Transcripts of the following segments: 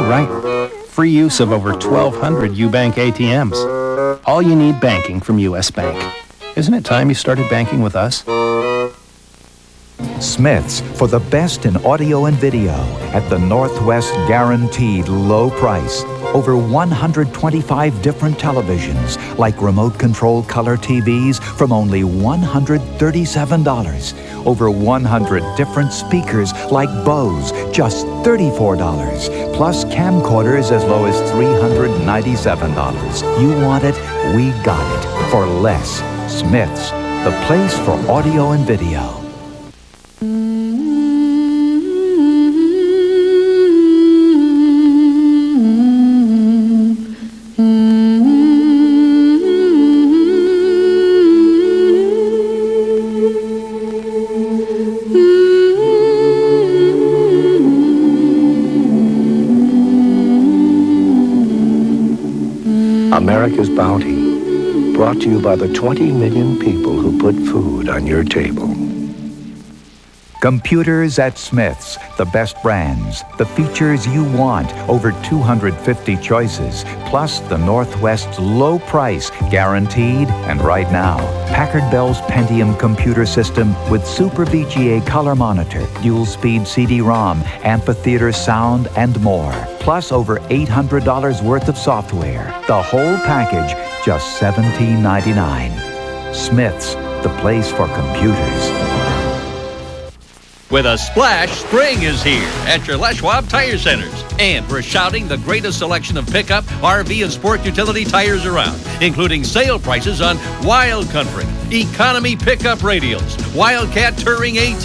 right. Free use of over 1,200 UBank ATMs. All you need banking from U.S. Bank. Isn't it time you started banking with us? Smith's for the best in audio and video at the Northwest guaranteed low price. Over 125 different televisions, like remote-controlled color TVs from only $137. Over 100 different speakers like Bose, just $34. Plus camcorders as low as $397. You want it, we got it. For less. Smith's, the place for audio and video. America's Bounty, brought to you by the 20 million people who put food on your table. Computers at Smith's, the best brands, the features you want, over 250 choices, plus the Northwest's low price, guaranteed, and right now, Packard Bell's Pentium computer system with Super VGA color monitor, dual-speed CD-ROM, amphitheater sound, and more. Plus over $800 worth of software. The whole package, just $17.99. Smith's, the place for computers. With a splash, spring is here at your Les Schwab Tire Centers. And we're shouting the greatest selection of pickup, RV, and sport utility tires around, including sale prices on Wild Country, Economy pickup radials, Wildcat Touring AT.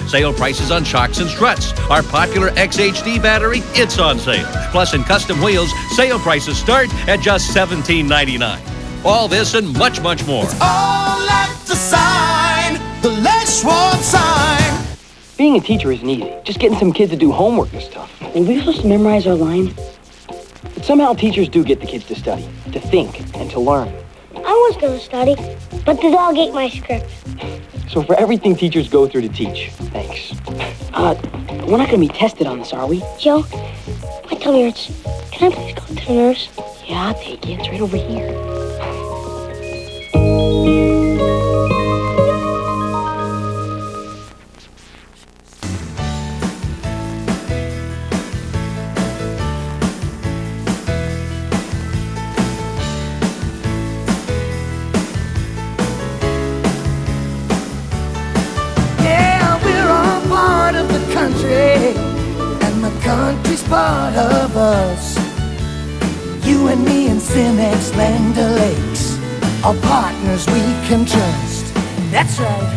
Sale prices on shocks and struts. Our popular XHD battery, it's on sale. Plus, in custom wheels, sale prices start at just $17.99. All this and much, much more. It's all at the sign, the Les Schwab sign. Being a teacher isn't easy. Just getting some kids to do homework is tough. Were we supposed to memorize our line? But somehow teachers do get the kids to study, to think, and to learn. I was going to study, but the dog ate my script. So for everything teachers go through to teach, thanks. We're not going to be tested on this, are we? Joe, my tummy hurts. Can I please go to the nurse? Yeah, I'll take you. It's right over here. And the country's part of us. You and me and Cimex Land O'Lakes are partners we can trust. That's right.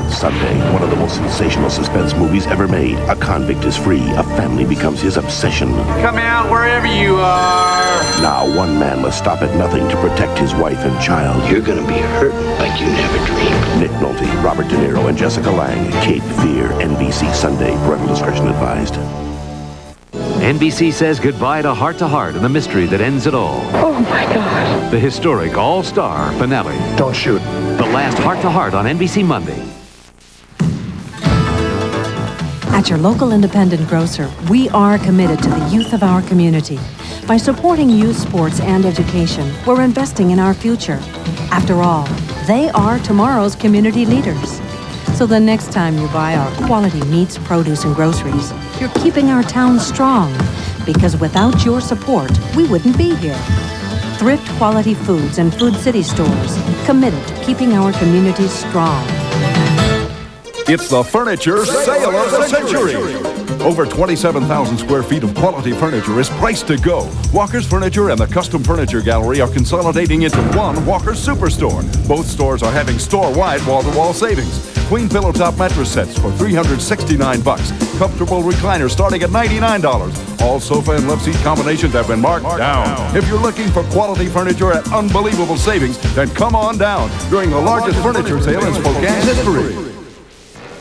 Sunday, one of the most sensational suspense movies ever made. A convict is free. A family becomes his obsession. Come out wherever you are. Now, one man must stop at nothing to protect his wife and child. You're gonna be hurting like you never dreamed. Nick Nolte, Robert De Niro, and Jessica Lange. Cape Fear, NBC Sunday. Parental discretion advised. NBC says goodbye to Heart and the mystery that ends it all. Oh, my God. The historic all-star finale. Don't shoot. The last Heart on NBC Monday. At your local independent grocer, we are committed to the youth of our community. By supporting youth sports and education, we're investing in our future. After all, they are tomorrow's community leaders. So the next time you buy our quality meats, produce, and groceries, you're keeping our town strong. Because without your support, we wouldn't be here. Thrift Quality Foods and Food City stores, committed to keeping our communities strong. It's the furniture sale of the century. Over 27,000 square feet of quality furniture is priced to go. Walker's Furniture and the Custom Furniture Gallery are consolidating into one Walker's Superstore. Both stores are having store-wide wall-to-wall savings. Queen pillow top mattress sets for $369. Comfortable recliners starting at $99. All sofa and love seat combinations have been marked down. If you're looking for quality furniture at unbelievable savings, then come on down during the largest furniture sale in Spokane history.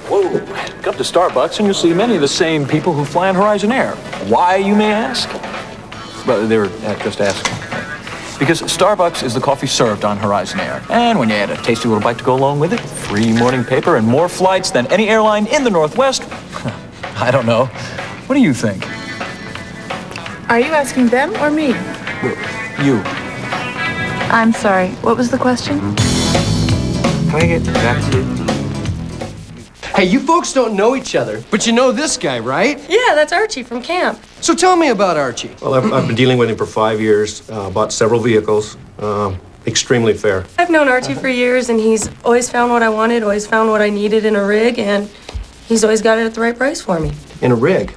Whoa, come to Starbucks and you'll see many of the same people who fly on Horizon Air. Why, you may ask? But they were just asking. Because Starbucks is the coffee served on Horizon Air. And when you add a tasty little bite to go along with it, free morning paper and more flights than any airline in the Northwest, I don't know. What do you think? Are you asking them or me? You. I'm sorry. What was the question? Can I get back to you? Hey, you folks don't know each other, but you know this guy, right? Yeah, that's Archie from camp. So tell me about Archie. Well, I've been dealing with him for 5 years, bought several vehicles, extremely fair. I've known Archie for years, and he's always found what I wanted, always found what I needed in a rig, and he's always got it at the right price for me. In a rig?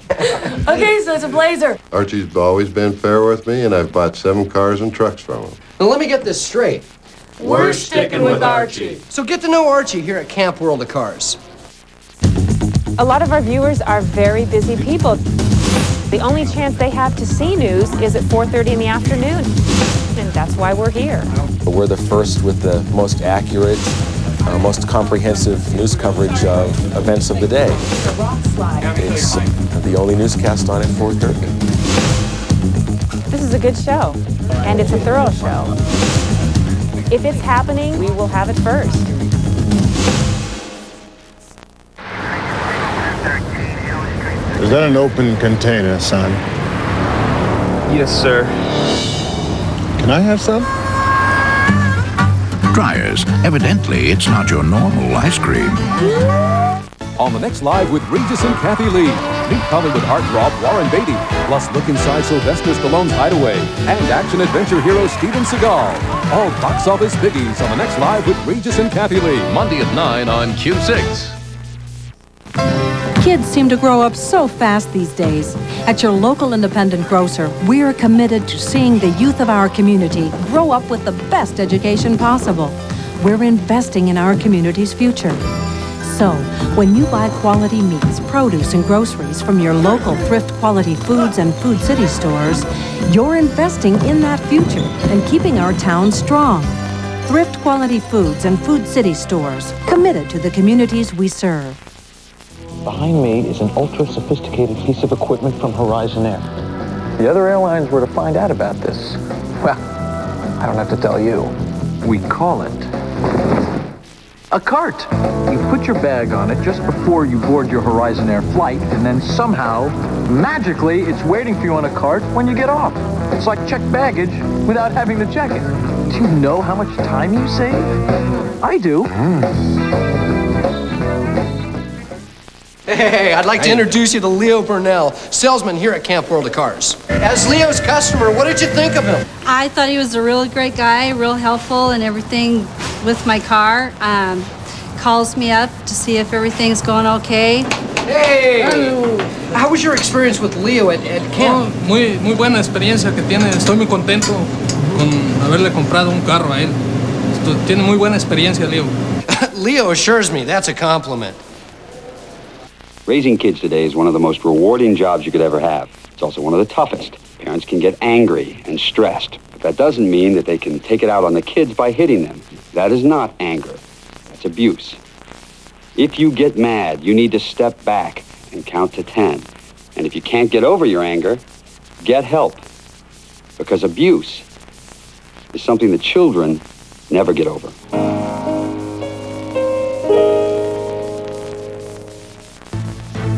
Okay, so it's a Blazer. Archie's always been fair with me, and I've bought 7 cars and trucks from him. Now let me get this straight. We're sticking with Archie. So get to know Archie here at Camp World of Cars. A lot of our viewers are very busy people. The only chance they have to see news is at 4:30 in the afternoon, and that's why we're here. We're the first with the most accurate, most comprehensive news coverage of events of the day. It's the only newscast on at 4:30. This is a good show, and it's a thorough show. If it's happening, we will have it first. Is that an open container, son? Yes, sir. Can I have some? Dryers. Evidently, it's not your normal ice cream. On the next Live with Regis and Kathy Lee, meet Hollywood heartthrob Warren Beatty, plus look inside Sylvester Stallone's hideaway, and action-adventure hero Steven Seagal. All box office biggies on the next Live with Regis and Kathy Lee. Monday at 9 on Q6. Kids seem to grow up so fast these days. At your local independent grocer, we are committed to seeing the youth of our community grow up with the best education possible. We're investing in our community's future. So, when you buy quality meats, produce, and groceries from your local Thrift Quality Foods and Food City stores, you're investing in that future and keeping our town strong. Thrift Quality Foods and Food City stores, committed to the communities we serve. Behind me is an ultra-sophisticated piece of equipment from Horizon Air. The other airlines were to find out about this. Well, I don't have to tell you. We call it a cart. You put your bag on it just before you board your Horizon Air flight, and then somehow, magically, it's waiting for you on a cart when you get off. It's like checked baggage without having to check it. Do you know how much time you save? I do. Hey, I'd like to introduce you to Leo Burnell, salesman here at Camp World of Cars. As Leo's customer, what did you think of him? I thought he was a really great guy, real helpful and everything with my car. Calls me up to see if everything's going okay. Hey! How was your experience with Leo at camp? Oh, muy buena experiencia que tiene. Estoy muy contento con haberle comprado un carro a él. Tiene muy buena experiencia, Leo. Leo assures me that's a compliment. Raising kids today is one of the most rewarding jobs you could ever have. It's also one of the toughest. Parents can get angry and stressed, but that doesn't mean that they can take it out on the kids by hitting them. That is not anger. That's abuse. If you get mad, you need to step back and count to 10. And if you can't get over your anger, get help. Because abuse is something that children never get over.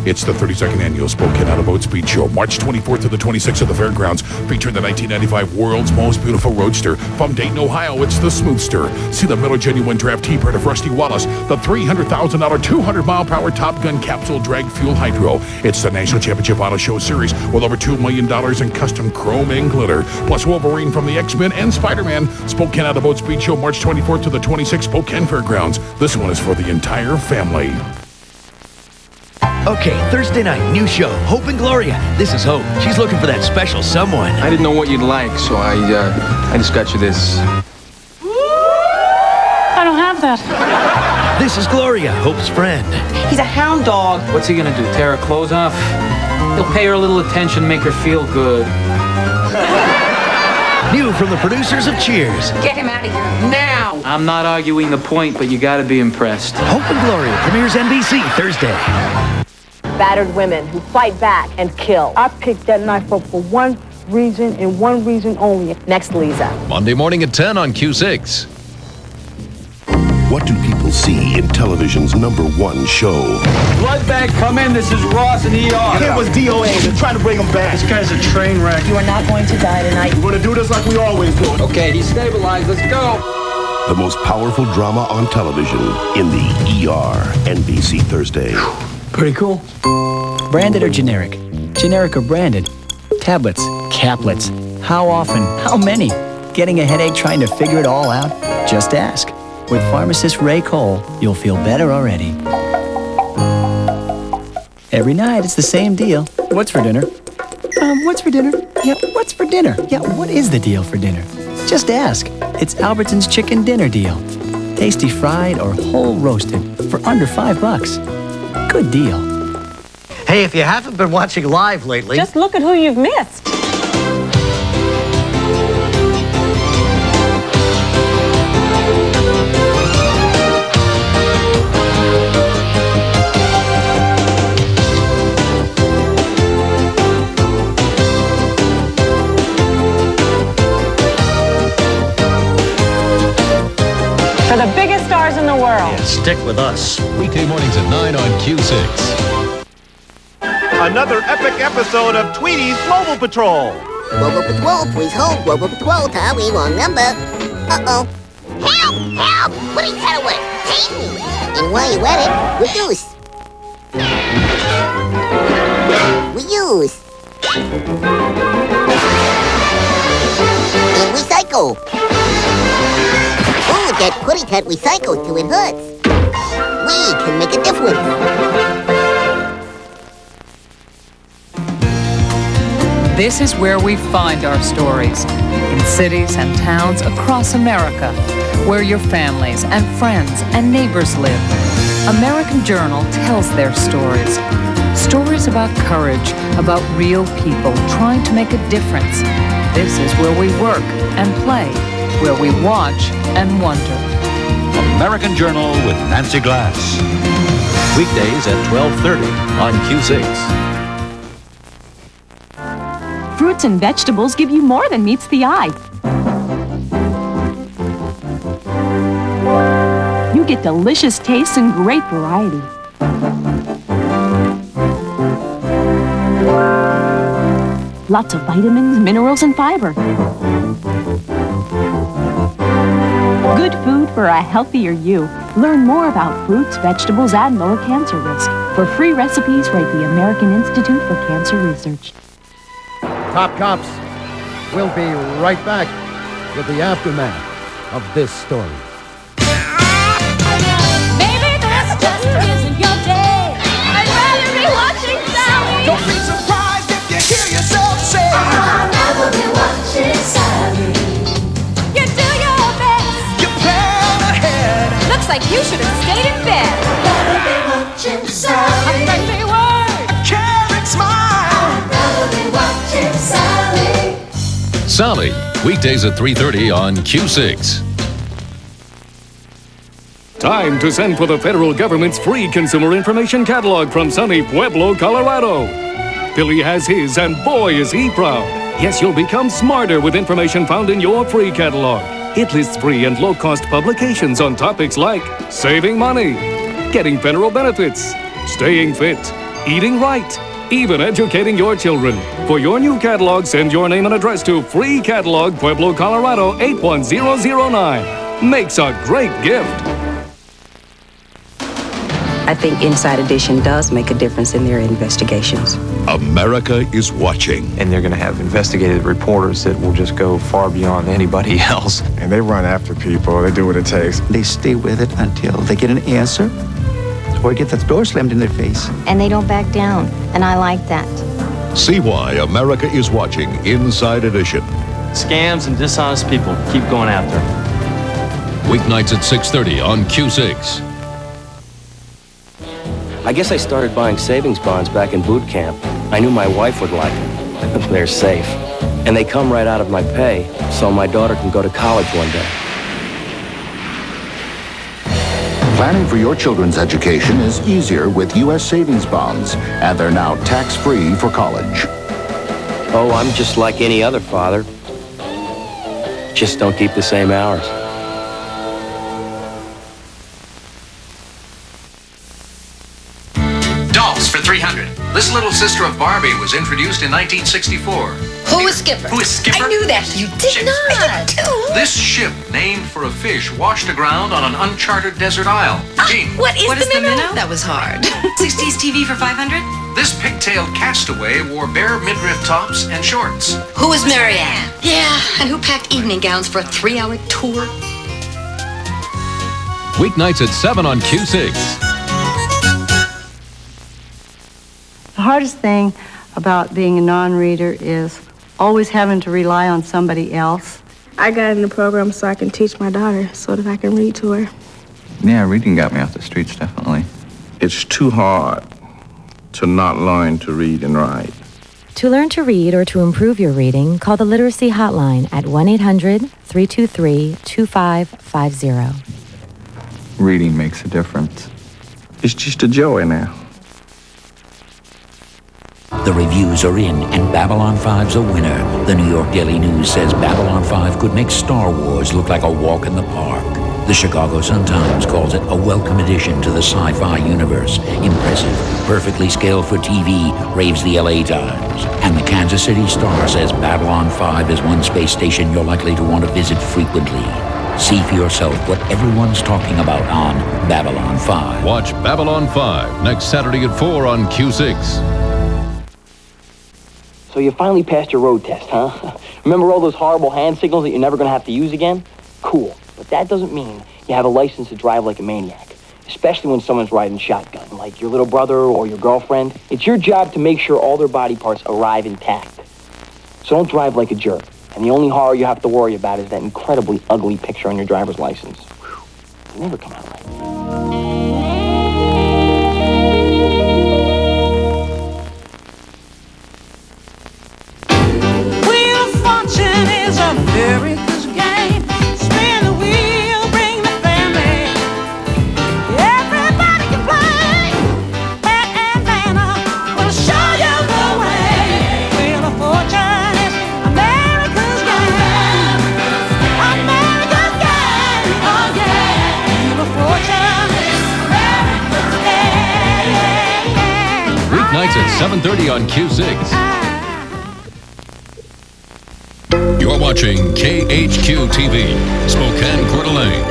It's the 32nd annual Spokane Out of Boat Speed Show, March 24th to the 26th at the fairgrounds, featuring the 1995 world's most beautiful roadster. From Dayton, Ohio, it's the Smoothster. See the Miller Genuine Draft T-Bird of Rusty Wallace, the $300,000 200-mile-per-hour Top Gun capsule drag fuel hydro. It's the National Championship Auto Show Series with over $2 million in custom chrome and glitter. Plus Wolverine from the X-Men and Spider-Man. Spokane Out of Boat Speed Show, March 24th to the 26th, Spokane Fairgrounds. This one is for the entire family. Okay, Thursday night, new show, Hope and Gloria. This is Hope. She's looking for that special someone. I didn't know what you'd like, so I just got you this. I don't have that. This is Gloria, Hope's friend. He's a hound dog. What's he gonna do, tear her clothes off? He'll pay her a little attention, make her feel good. New from the producers of Cheers. Get him out of here now. I'm not arguing the point, but you gotta be impressed. Hope and Gloria premieres NBC Thursday. Battered women who fight back and kill. I picked that knife up for one reason and one reason only. Next, Lisa. Monday morning at 10 on Q6. What do people see in television's #1 show. Blood bag, come in. This is Ross in ER. It was DOA. They're trying to bring him back. This guy's a train wreck. You are not going to die tonight. We're gonna do this like we always do. Okay, he's stabilized. Let's go. The most powerful drama on television in the ER, NBC Thursday. Pretty cool. Branded or generic? Generic or branded? Tablets, caplets. How often? How many? Getting a headache trying to figure it all out? Just ask. With pharmacist Ray Cole, you'll feel better already. Every night, it's the same deal. What's for dinner? What's for dinner? Yeah, what's for dinner? Yeah, what is the deal for dinner? Just ask. It's Albertson's Chicken Dinner Deal. Tasty fried or whole roasted for under $5. Good deal. Hey, if you haven't been watching live lately... Just look at who you've missed. For the biggest stars in the world. Yeah, stick with us. Weekday mornings at 9 on Q6. Another epic episode of Tweety's Global Patrol. Global Patrol, please hold. Global Patrol, Tommy, wrong number. Uh-oh. Help! Help! What are you trying to work? Take me! And while you're at it, reduce. Reuse. And recycle. Oh, that Putty Cat recycles till it hurts. We can make a difference. This is where we find our stories, in cities and towns across America, where your families and friends and neighbors live. American Journal tells their stories. Stories about courage, about real people trying to make a difference. This is where we work and play, where we watch and wonder. American Journal with Nancy Glass. Weekdays at 12:30 on Q6. Fruits and vegetables give you more than meets the eye. You get delicious tastes and great variety. Lots of vitamins, minerals, and fiber. Good food for a healthier you. Learn more about fruits, vegetables, and lower cancer risk. For free recipes, write the American Institute for Cancer Research. Top Cops, we'll be right back with the aftermath of this story. Maybe this just isn't your day. I'd rather be watching Sally. Don't be surprised if you hear yourself say, I'll never be watching Sally. You do your best. You plan ahead. Looks like you should have stayed in bed. I'd rather be watching Sally. A friendly word. A caring smile. Sally, weekdays at 3:30 on Q6. Time to send for the federal government's free consumer information catalog from sunny Pueblo, Colorado. Billy has his, and boy is he proud. Yes, you'll become smarter with information found in your free catalog. It lists free and low-cost publications on topics like saving money, getting federal benefits, staying fit, eating right, even educating your children. For your new catalog, send your name and address to Free Catalog, Pueblo, Colorado, 81009. Makes a great gift. I think Inside Edition does make a difference in their investigations. America is watching. And they're going to have investigative reporters that will just go far beyond anybody else. And they run after people. They do what it takes. They stay with it until they get an answer or get that door slammed in their face. And they don't back down, and I like that. See why America is watching Inside Edition. Scams and dishonest people, keep going after them. Weeknights at 6:30 on Q6. I guess I started buying savings bonds back in boot camp. I knew my wife would like them. They're safe. And they come right out of my pay, so my daughter can go to college one day. Planning for your children's education is easier with U.S. savings bonds, and they're now tax-free for college. Oh, I'm just like any other father. Just don't keep the same hours. sister of Barbie, was introduced in 1964. Who is Skipper? Who is Skipper? I knew that. You did not. I did too. This ship, named for a fish, washed aground on an uncharted desert isle. Gene. What is the minnow? That was hard. 60s TV for 500? This pigtailed castaway wore bare midriff tops and shorts. Who was Marianne? Yeah, and who packed evening gowns for a 3-hour tour? Weeknights at 7 on Q6. The hardest thing about being a non-reader is always having to rely on somebody else. I got in the program so I can teach my daughter so that I can read to her. Yeah, reading got me off the streets, definitely. It's too hard to not learn to read and write. To learn to read or to improve your reading, call the Literacy Hotline at 1-800-323-2550. Reading makes a difference. It's just a joy now. The reviews are in, and Babylon 5's a winner. The New York Daily News says Babylon 5 could make Star Wars look like a walk in the park. The Chicago Sun-Times calls it a welcome addition to the sci-fi universe. Impressive, perfectly scaled for TV, raves the LA Times. And the Kansas City Star says Babylon 5 is one space station you're likely to want to visit frequently. See for yourself what everyone's talking about on Babylon 5. Watch Babylon 5 next Saturday at 4 on Q6. So you finally passed your road test, huh? Remember all those horrible hand signals that you're never going to have to use again? Cool. But that doesn't mean you have a license to drive like a maniac, especially when someone's riding shotgun, like your little brother or your girlfriend. It's your job to make sure all their body parts arrive intact. So don't drive like a jerk. And the only horror you have to worry about is that incredibly ugly picture on your driver's license. Whew. It'll never come out right. Very good game. Spin the wheel, bring the family. Everybody can play. And Anna will show you the way. Wheel of Fortune is America's game. America's game. Oh yeah. Wheel of Fortune is America's game. Weeknights at 7:30 on Q6. You're watching KHQ-TV, Spokane, Coeur d'Alene.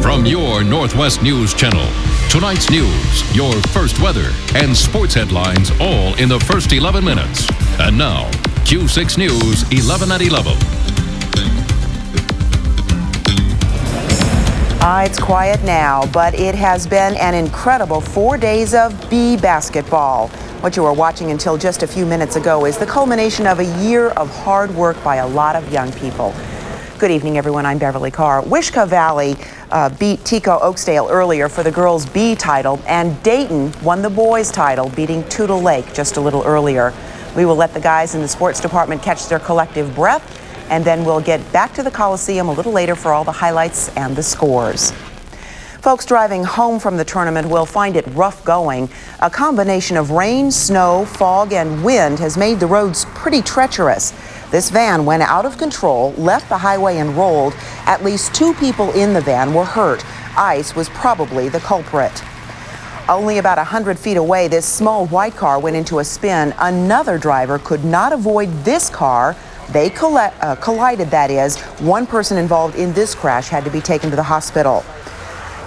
From your Northwest News Channel, tonight's news, your first weather, and sports headlines all in the first 11 minutes. And now, Q6 News, 11 at 11. It's quiet now, but it has been an incredible 4 days of B basketball. What you were watching until just a few minutes ago is the culmination of a year of hard work by a lot of young people. Good evening, everyone. I'm Beverly Carr. Wishkah Valley beat Tico Oakdale earlier for the girls' B title, and Dayton won the boys' title, beating Toutle Lake just a little earlier. We will let the guys in the sports department catch their collective breath, and then we'll get back to the Coliseum a little later for all the highlights and the scores. Folks driving home from the tournament will find it rough going. A combination of rain, snow, fog, and wind has made the roads pretty treacherous. This van went out of control, left the highway, and rolled. At least 2 people in the van were hurt. Ice was probably the culprit. Only about 100 feet away, this small white car went into a spin. Another driver could not avoid this car. They collided, that is. One person involved in this crash had to be taken to the hospital.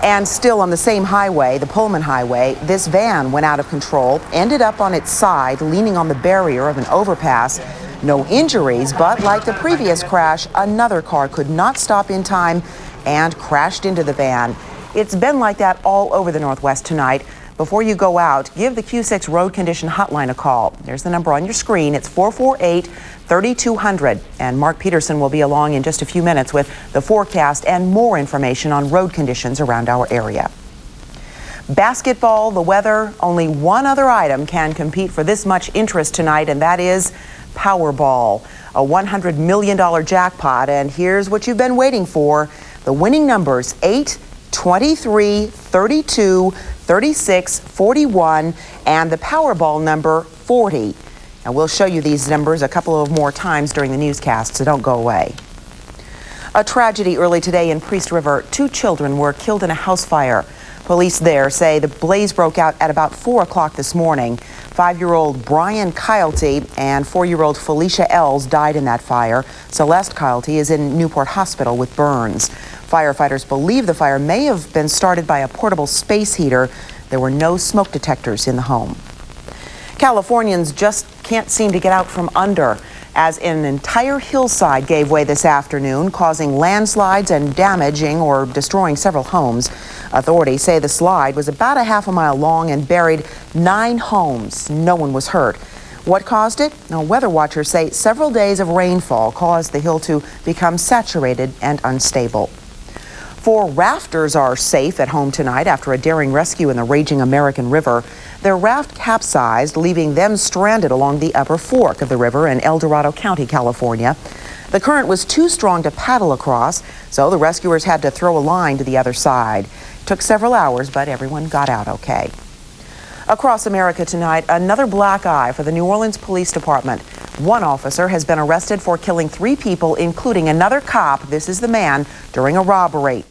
And still on the same highway, the Pullman Highway, this van went out of control, ended up on its side, leaning on the barrier of an overpass. No injuries, but like the previous crash, another car could not stop in time and crashed into the van. It's been like that all over the Northwest tonight. Before you go out, give the Q6 Road Condition Hotline a call. There's the number on your screen. It's 448-3200. And Mark Peterson will be along in just a few minutes with the forecast and more information on road conditions around our area. Basketball, the weather, only one other item can compete for this much interest tonight, and that is Powerball, a $100 million jackpot. And here's what you've been waiting for. The winning numbers: 8, 23, 32, 36, 41, and the Powerball number 40. And we'll show you these numbers a couple of more times during the newscast, so don't go away. A tragedy early today in Priest River. 2 children were killed in a house fire. Police there say the blaze broke out at about 4 o'clock this morning. 5-year-old Brian Kylty and 4-year-old Felicia Els died in that fire. Celeste Kylty is in Newport Hospital with burns. Firefighters believe the fire may have been started by a portable space heater. There were no smoke detectors in the home. Californians just can't seem to get out from under, as an entire hillside gave way this afternoon, causing landslides and damaging or destroying several homes. Authorities say the slide was about a half a mile long and buried 9 homes. No one was hurt. What caused it? Now, weather watchers say several days of rainfall caused the hill to become saturated and unstable. 4 rafters are safe at home tonight after a daring rescue in the raging American River. Their raft capsized, leaving them stranded along the upper fork of the river in El Dorado County, California. The current was too strong to paddle across, so the rescuers had to throw a line to the other side. It took several hours, but everyone got out okay. Across America tonight, another black eye for the New Orleans Police Department. One officer has been arrested for killing 3 people, including another cop. This is the man during a robbery.